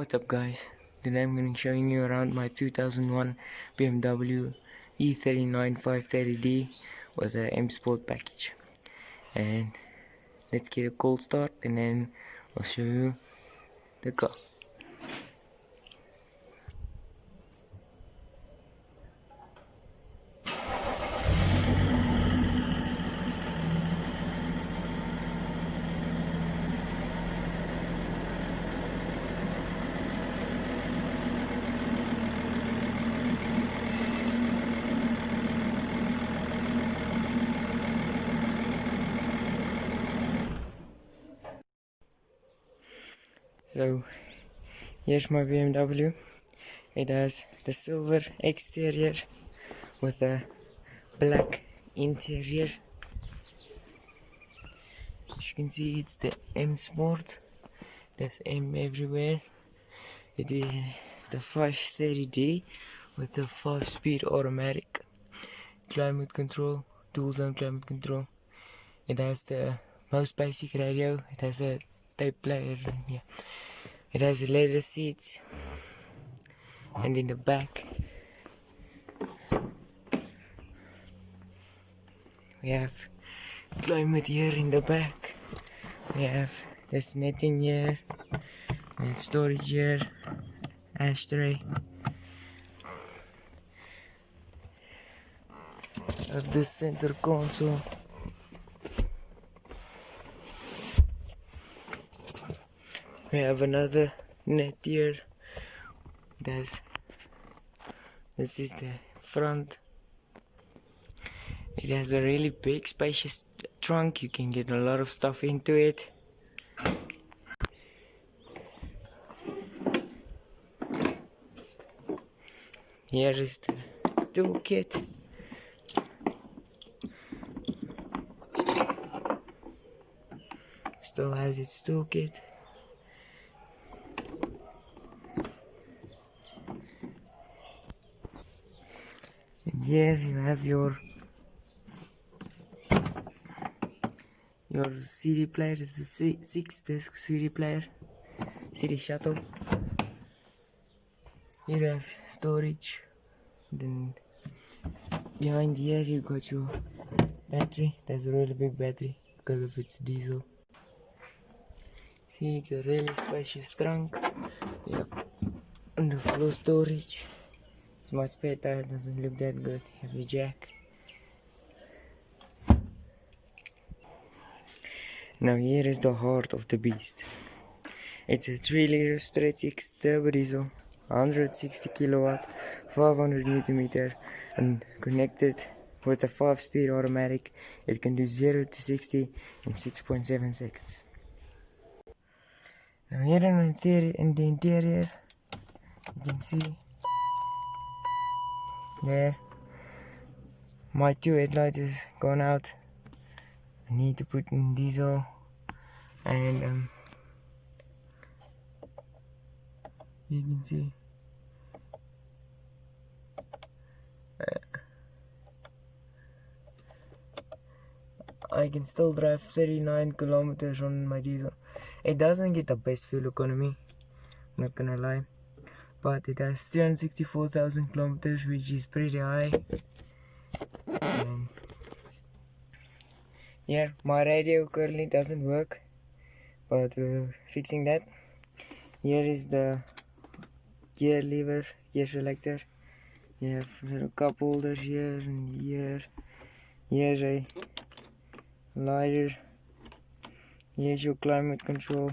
What's up guys, today I'm going to be showing you around my 2001 BMW e39 530D with the M Sport package. And let's get a cold start and then I'll show you the car. So here's my BMW. It has the silver exterior with a black interior. As you can see, it's the M Sport. There's M everywhere. It is the 530D with the 5-speed automatic, climate control, dual zone climate control. It has the most basic radio. It has a tape player. Yeah. It has leather seats, and in the back we have climate here. In the back we have this netting here. We have storage here, ashtray. Of the center console. We have another net here. This is the front. It has a really big spacious trunk. You can get a lot of stuff into it. Here is the toolkit. Still has its toolkit. And here you have your CD player. It's a 6-disc CD player, CD shuttle. Here you have storage. Then behind here you got your battery. There's a really big battery because of its diesel. See, it's a really spacious trunk. You have underfloor storage. It's much better. It doesn't look that good. You have your jack. Now here is the heart of the beast. It's a 3-liter straight 6 turbo diesel, 160 kilowatt, 500 Newton meter, and connected with a 5-speed automatic. It can do 0 to 60 in 6.7 seconds. Now here in the interior, you can see there my 2 headlights is gone out. I need to put in diesel, and you can see I can still drive 39 kilometers on my diesel. It doesn't get the best fuel economy, I'm not gonna lie, but it has 364,000 kilometers, which is pretty high. Yeah, my radio currently doesn't work, but we're fixing that. Here is the gear lever, gear selector. You have little cup holders here and here. Here's a lighter. Here's your climate control.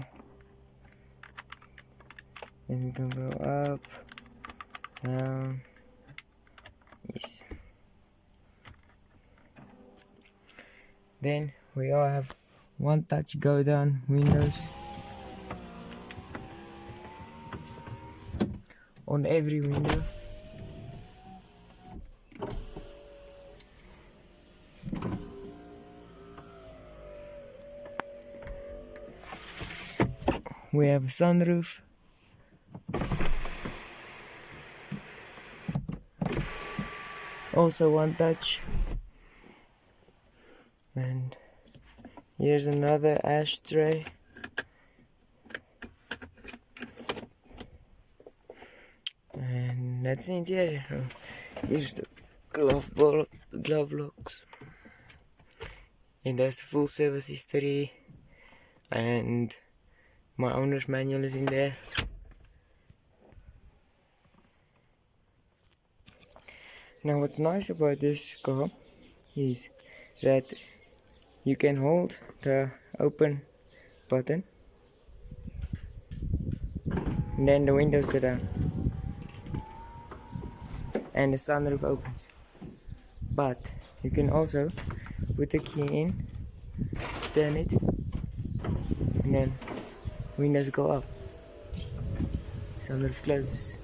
And you can go up, down. Yes. Then we all have one touch go down windows on every window. We have a sunroof. Also one touch. And here's another ashtray. And that's the interior. Here's the glove locks. And there's the full service history. And my owner's manual is in there. Now what's nice about this car is that you can hold the open button and then the windows go down and the sunroof opens. But you can also put the key in, turn it, and then windows go up, sunroof closes.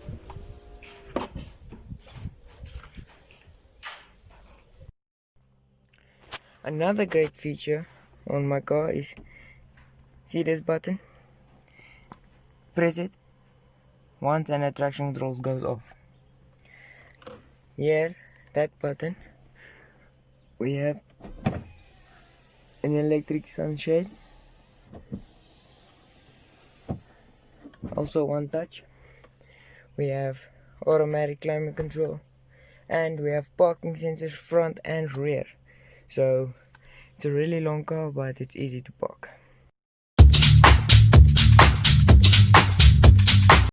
Another great feature on my car is, see this button? Press it once and the traction control goes off. Here, that button, we have an electric sunshade, also one touch. We have automatic climate control, and we have parking sensors front and rear. So it's a really long car, but it's easy to park.